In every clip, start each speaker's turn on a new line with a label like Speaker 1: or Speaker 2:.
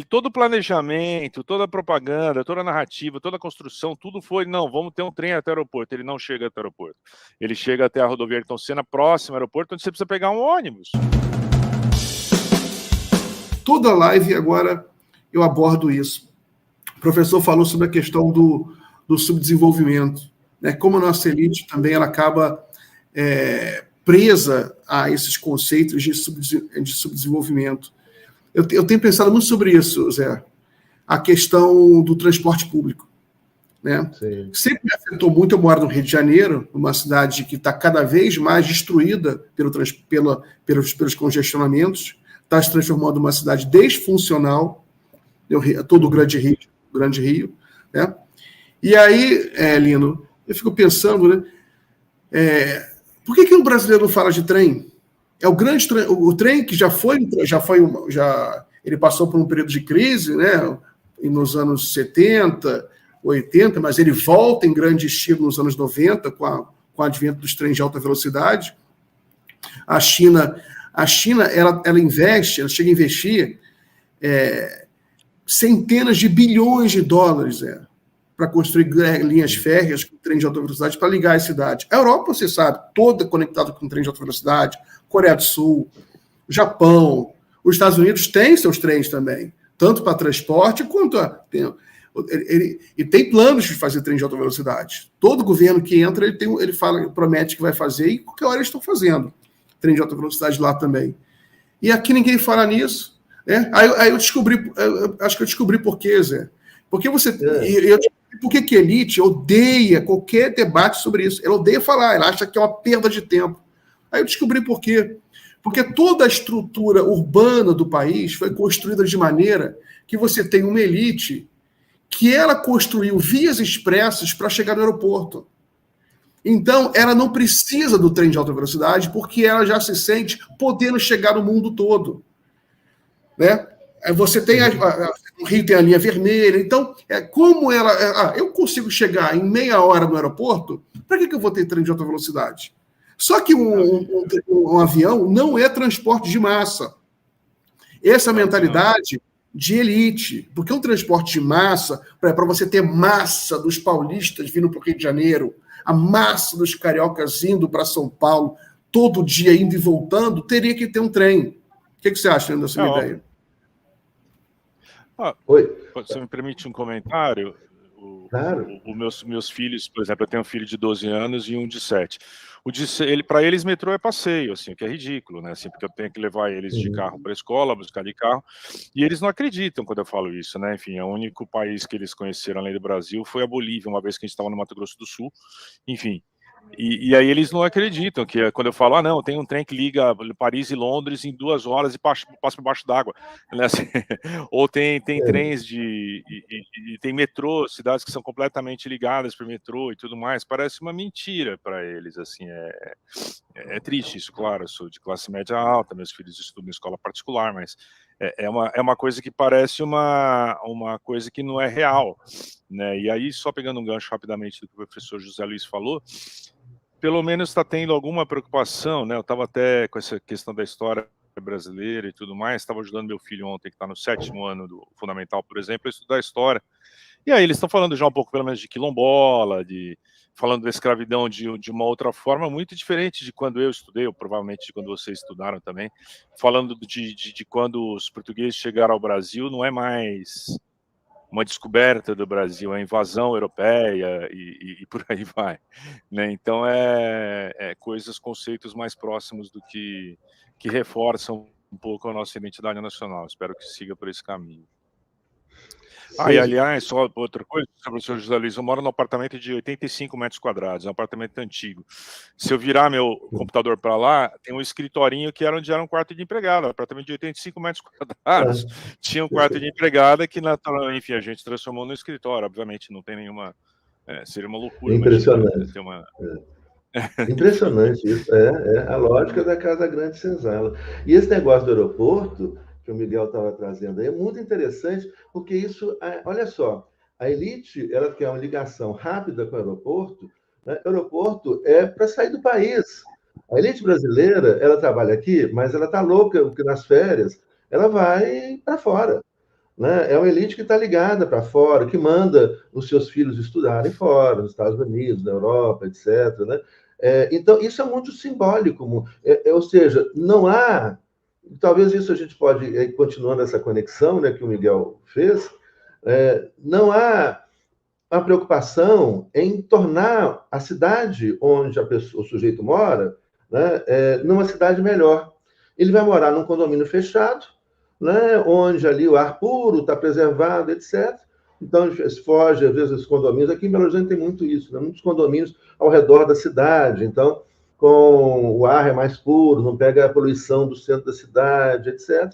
Speaker 1: todo o planejamento, toda a propaganda, toda a narrativa, toda a construção, tudo foi, não, vamos ter um trem até o aeroporto. Ele não chega até o aeroporto. Ele chega até a rodovia Ayrton Senna, próximo ao aeroporto, onde você precisa pegar um ônibus.
Speaker 2: Toda live agora eu abordo isso. O professor falou sobre a questão do subdesenvolvimento, né? Como a nossa elite também ela acaba presa a esses conceitos de subdesenvolvimento. Eu tenho pensado muito sobre isso, Zé. A questão do transporte público, né? Sempre me afetou muito. Eu moro no Rio de Janeiro, uma cidade que está cada vez mais destruída pelos congestionamentos, está se transformando numa cidade desfuncional, todo o Grande Rio, né? E aí, Lino, eu fico pensando, né? Por que o brasileiro não fala de trem? É o grande trem, o trem que ele passou por um período de crise, né? Nos anos 70, 80, mas ele volta em grande estilo nos anos 90, com o advento dos trens de alta velocidade. A China ela investe, ela chega a investir centenas de bilhões de dólares para construir linhas férreas com trem de alta velocidade para ligar as cidades. A Europa, você sabe, toda conectada com trem de alta velocidade, Coreia do Sul, Japão, os Estados Unidos têm seus trens também, tanto para transporte quanto e tem planos de fazer trem de alta velocidade. Todo governo que entra, ele promete que vai fazer, e qualquer hora eles estão fazendo trem de alta velocidade lá também. E aqui ninguém fala nisso. Né? Aí eu descobri, acho que eu descobri por quê, Zé. Porque por que a elite odeia qualquer debate sobre isso? Ela odeia falar, ela acha que é uma perda de tempo. Aí eu descobri por quê. Porque toda a estrutura urbana do país foi construída de maneira que você tem uma elite que ela construiu vias expressas para chegar no aeroporto. Então, ela não precisa do trem de alta velocidade porque ela já se sente podendo chegar no mundo todo. Né? Você tem o Rio tem a linha vermelha, então, como eu consigo chegar em meia hora no aeroporto, para que eu vou ter trem de alta velocidade? Só que um avião não é transporte de massa. Essa mentalidade de elite, porque um transporte de massa, para você ter massa dos paulistas vindo para o Rio de Janeiro, a massa dos cariocas indo para São Paulo, todo dia indo e voltando, teria que ter um trem. O que você acha dessa minha ideia?
Speaker 1: Oi. Você me permite um comentário?
Speaker 3: Claro.
Speaker 1: Meus filhos, por exemplo, eu tenho um filho de 12 anos e um de 7. Para eles, metrô é passeio, assim, o que é ridículo, né? Assim, porque eu tenho que levar eles de carro para a escola, buscar de carro, e eles não acreditam quando eu falo isso, né? Enfim, o único país que eles conheceram além do Brasil foi a Bolívia, uma vez que a gente estava no Mato Grosso do Sul, enfim. E aí eles não acreditam que quando eu falo, não, tem um trem que liga Paris e Londres em 2 horas e passa por baixo d'água, né? Assim, ou tem trens tem metrô, cidades que são completamente ligadas por metrô e tudo mais, parece uma mentira para eles, assim, é triste isso, claro, eu sou de classe média alta, meus filhos estudam em escola particular, mas é uma coisa que parece uma coisa que não é real, né? E aí, só pegando um gancho rapidamente do que o professor José Luiz falou, pelo menos está tendo alguma preocupação, né? Eu estava até com essa questão da história brasileira e tudo mais, estava ajudando meu filho ontem, que está no 7º ano do Fundamental, por exemplo, a estudar história. E aí eles estão falando já um pouco, pelo menos, de quilombola, falando da escravidão de uma outra forma, muito diferente de quando eu estudei, ou provavelmente de quando vocês estudaram também, falando de quando os portugueses chegaram ao Brasil, não é mais uma descoberta do Brasil, a invasão europeia e por aí vai, né? Então conceitos mais próximos do que reforçam um pouco a nossa identidade nacional. Espero que siga por esse caminho. E aliás, só outra coisa, professor José Luiz, eu moro num apartamento de 85 metros quadrados, é um apartamento antigo. Se eu virar meu computador para lá, tem um escritorinho que era onde era um quarto de empregada, um apartamento de 85 metros quadrados. Tinha um quarto de empregada que, enfim, a gente transformou no escritório, obviamente não tem nenhuma... seria uma loucura.
Speaker 3: Impressionante. Impressionante isso, a lógica da Casa Grande Senzala. E esse negócio do aeroporto, que o Miguel estava trazendo aí, é muito interessante, porque isso, olha só, a elite, ela quer uma ligação rápida com o aeroporto, né? O aeroporto é para sair do país. A elite brasileira, ela trabalha aqui, mas ela está louca, porque nas férias ela vai para fora. né? É uma elite que está ligada para fora, que manda os seus filhos estudarem fora, nos Estados Unidos, na Europa, etc., né? Então, isso é muito simbólico. Ou seja, não há... Talvez isso a gente pode, continuando essa conexão, né, que o Miguel fez, não há a preocupação em tornar a cidade onde o sujeito mora, né, numa cidade melhor. Ele vai morar num condomínio fechado, né, onde ali o ar puro está preservado, etc. Então, foge, às vezes, os condomínios. Aqui em Belo Horizonte tem muito isso, né? Muitos condomínios ao redor da cidade. Então, com o ar é mais puro, não pega a poluição do centro da cidade, etc.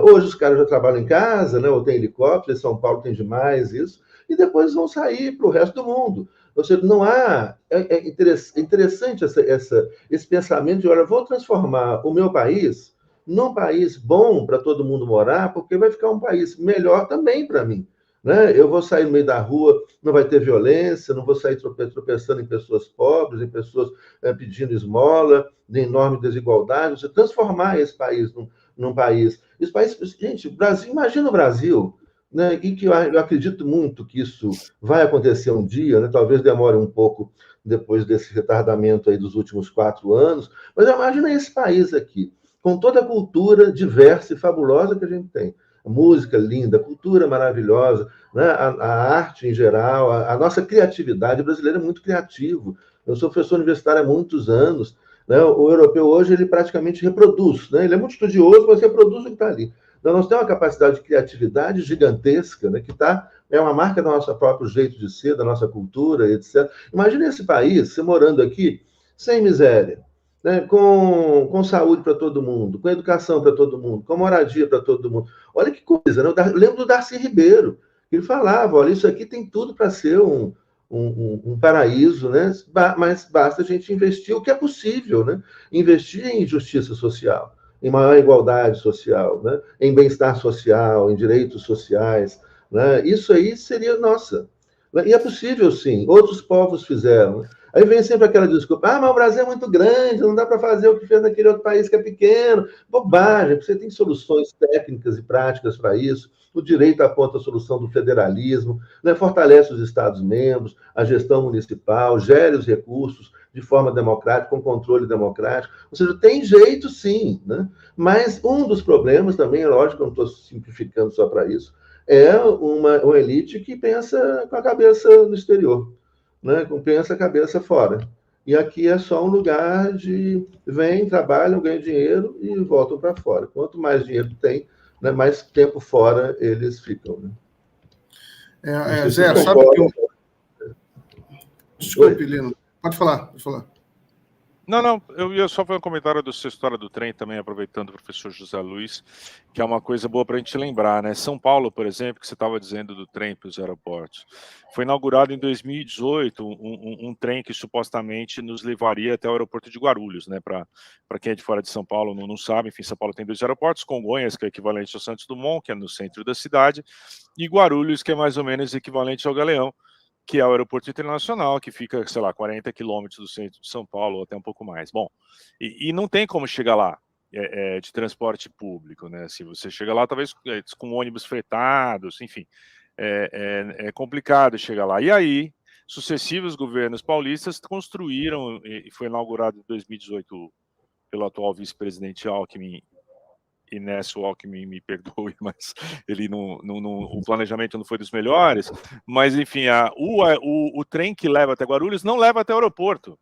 Speaker 3: Hoje os caras já trabalham em casa, né, ou tem helicóptero, em São Paulo tem demais isso, e depois vão sair para o resto do mundo. Ou seja, não há... É interessante esse pensamento de, olha, vou transformar o meu país num país bom para todo mundo morar, porque vai ficar um país melhor também para mim. Né? Eu vou sair no meio da rua, não vai ter violência, não vou sair tropeçando em pessoas pobres, em pessoas pedindo esmola, de enorme desigualdade. Você transformar esse país num país... Esse país, gente, o Brasil, imagina o Brasil, né, e que eu acredito muito que isso vai acontecer um dia, né, talvez demore um pouco depois desse retardamento aí dos últimos 4 anos, mas imagina esse país aqui, com toda a cultura diversa e fabulosa que a gente tem. A música linda, a cultura maravilhosa, né, a arte em geral, a nossa criatividade. O brasileiro é muito criativo. Eu sou professor universitário há muitos anos, né, o europeu hoje ele praticamente reproduz, né, ele é muito estudioso, mas reproduz o que está ali. Então, nós temos uma capacidade de criatividade gigantesca, né, que é uma marca do nosso próprio jeito de ser, da nossa cultura, etc. Imagina esse país, você morando aqui, sem miséria, né, com saúde para todo mundo, com educação para todo mundo, com moradia para todo mundo. Olha que coisa, né? Eu lembro do Darcy Ribeiro, que ele falava, olha, isso aqui tem tudo para ser um paraíso, né? Mas basta a gente investir o que é possível, né? Investir em justiça social, em maior igualdade social, né? Em bem-estar social, em direitos sociais. Né? Isso aí seria nossa. Né? E é possível, sim. Outros povos fizeram. Né? Aí vem sempre aquela desculpa, mas o Brasil é muito grande, não dá para fazer o que fez naquele outro país que é pequeno. Bobagem, você tem soluções técnicas e práticas para isso. O direito aponta a solução do federalismo, né? Fortalece os Estados-membros, a gestão municipal, gere os recursos de forma democrática, com controle democrático. Ou seja, tem jeito, sim. Né? Mas um dos problemas também, é lógico, eu não estou simplificando só para isso, é uma elite que pensa com a cabeça no exterior, né? Pensa a cabeça fora. E aqui é só um lugar de vem, trabalham, ganham dinheiro e voltam para fora. Quanto mais dinheiro tem, né, mais tempo fora eles ficam. Né?
Speaker 2: Zé, sabe que eu... Desculpe, Lino. Pode falar.
Speaker 1: Não, eu ia só fazer um comentário dessa história do trem também, aproveitando o professor José Luiz, que é uma coisa boa para a gente lembrar, né? São Paulo, por exemplo, que você estava dizendo do trem para os aeroportos, foi inaugurado em 2018 um trem que supostamente nos levaria até o aeroporto de Guarulhos, né? Para quem é de fora de São Paulo não sabe, enfim, São Paulo tem 2 aeroportos, Congonhas, que é equivalente ao Santos Dumont, que é no centro da cidade, e Guarulhos, que é mais ou menos equivalente ao Galeão, que é o aeroporto internacional, que fica, sei lá, 40 quilômetros do centro de São Paulo, ou até um pouco mais. Bom, e não tem como chegar lá de transporte público, né? Se você chega lá, talvez com ônibus fretados, enfim, é complicado chegar lá. E aí, sucessivos governos paulistas construíram, e foi inaugurado em 2018 pelo atual vice-presidente Alckmin, e nessa o Alckmin me perdoe, mas ele o planejamento não foi dos melhores, mas enfim, o trem que leva até Guarulhos não leva até o aeroporto.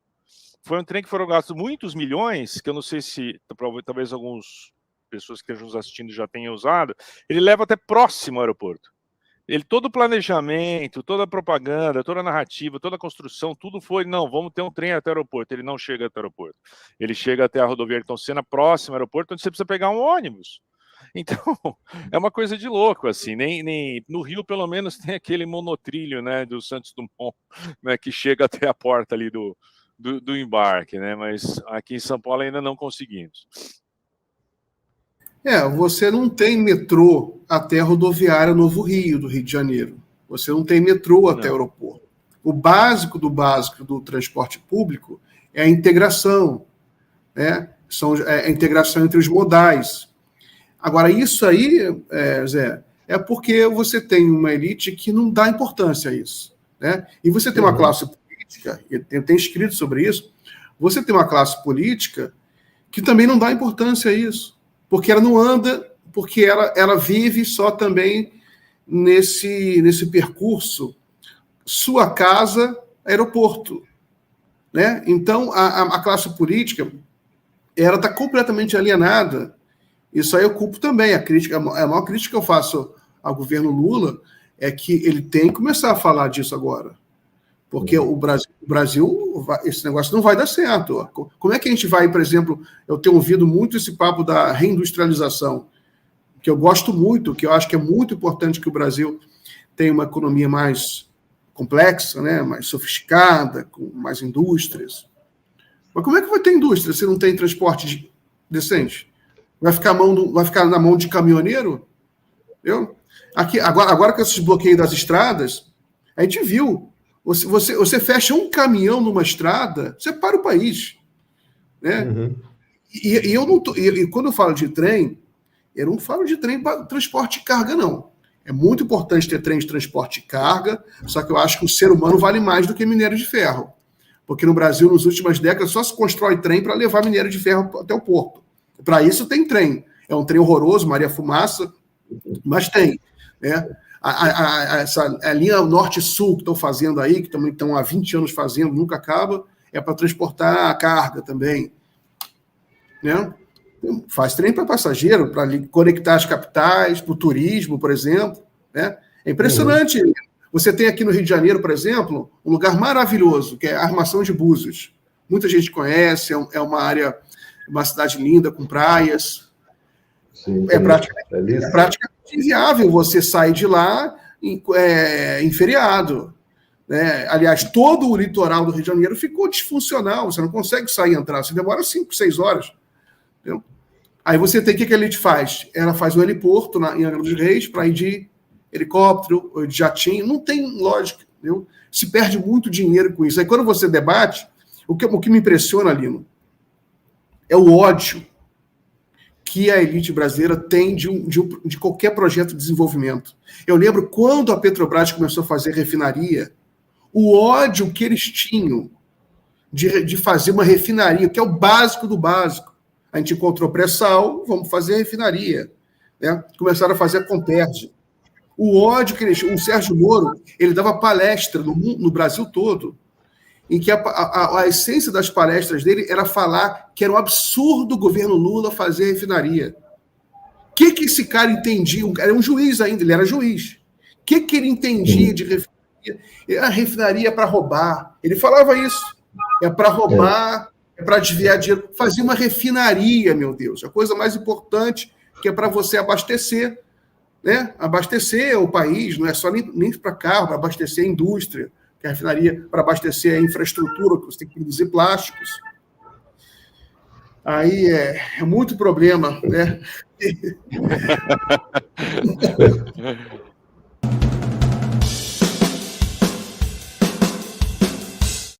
Speaker 1: Foi um trem que foram gastos muitos milhões, que eu não sei se talvez algumas pessoas que estejam nos assistindo já tenham usado, ele leva até próximo ao aeroporto. Todo o planejamento, toda a propaganda, toda a narrativa, toda a construção, tudo foi, não, vamos ter um trem até o aeroporto. Ele não chega até o aeroporto. Ele chega até a rodovia Ayrton Senna, próximo ao aeroporto, onde você precisa pegar um ônibus. Então, é uma coisa de louco, assim. Nem no Rio, pelo menos, tem aquele monotrilho, né, do Santos Dumont, né, que chega até a porta ali do embarque, né? Mas aqui em São Paulo ainda não conseguimos.
Speaker 2: Você não tem metrô até a rodoviária Novo Rio, do Rio de Janeiro. Você não tem metrô até o aeroporto. O básico do transporte público é a integração, né? A integração entre os modais. Agora, isso aí, Zé, é porque você tem uma elite que não dá importância a isso, né? E você tem uma classe política, eu tenho escrito sobre isso, você tem uma classe política que também não dá importância a isso, porque ela não anda, porque ela vive só também nesse percurso sua casa, aeroporto, né? Então, a classe política, ela está completamente alienada. Isso aí eu culpo também. A maior crítica que eu faço ao governo Lula é que ele tem que começar a falar disso agora. Porque o Brasil, esse negócio não vai dar certo. Como é que a gente vai, por exemplo, eu tenho ouvido muito esse papo da reindustrialização, que eu gosto muito, que eu acho que é muito importante que o Brasil tenha uma economia mais complexa, né, mais sofisticada, com mais indústrias. Mas como é que vai ter indústria se não tem transporte decente? Vai ficar na mão de caminhoneiro? Entendeu? Agora com esses bloqueios das estradas, a gente viu. Você fecha um caminhão numa estrada, você para o país. Né? E eu não tô, e quando eu falo de trem, eu não falo de trem para transporte de carga, não. É muito importante ter trem de transporte de carga, só que eu acho que o ser humano vale mais do que minério de ferro. Porque no Brasil, nas últimas décadas, só se constrói trem para levar minério de ferro até o porto. Para isso tem trem. É um trem horroroso, Maria Fumaça, mas tem. Né? A linha norte-sul que estão fazendo aí, que também estão há 20 anos fazendo, nunca acaba, é para transportar a carga também. Né? Faz trem para passageiro, para conectar as capitais, para o turismo, por exemplo. Né? É impressionante. Você tem aqui no Rio de Janeiro, por exemplo, um lugar maravilhoso, que é a Armação de Búzios. Muita gente conhece, é uma área, uma cidade linda, com praias.
Speaker 3: Sim,
Speaker 2: é praticamente inviável você sair de lá em feriado. Né? Aliás, todo o litoral do Rio de Janeiro ficou disfuncional, você não consegue sair e entrar, você demora 5, 6 horas. Entendeu? Aí você tem o que a elite faz? Ela faz um heliporto em Angra dos Reis para ir de helicóptero, ou de jatinho, não tem lógica. Entendeu? Se perde muito dinheiro com isso. Aí quando você debate, o que me impressiona, Lino, é o ódio que a elite brasileira tem de qualquer projeto de desenvolvimento. Eu lembro quando a Petrobras começou a fazer refinaria, o ódio que eles tinham de fazer uma refinaria, que é o básico do básico. A gente encontrou pré-sal, vamos fazer a refinaria. Né? Começaram a fazer a Comperj. O ódio que eles tinham. O Sérgio Moro, ele dava palestra no Brasil todo, em que a essência das palestras dele era falar que era um absurdo o governo Lula fazer refinaria. O que esse cara entendia? Era um juiz ainda, ele era juiz. O que ele entendia de refinaria? A refinaria é para roubar. Ele falava isso. É para roubar, é para desviar dinheiro. Fazia uma refinaria, meu Deus. A coisa mais importante que é para você abastecer. Né? Abastecer o país, não é só nem para carro, para abastecer a indústria. Que a refinaria para abastecer a infraestrutura, que você tem que produzir plásticos. Aí é muito problema, né?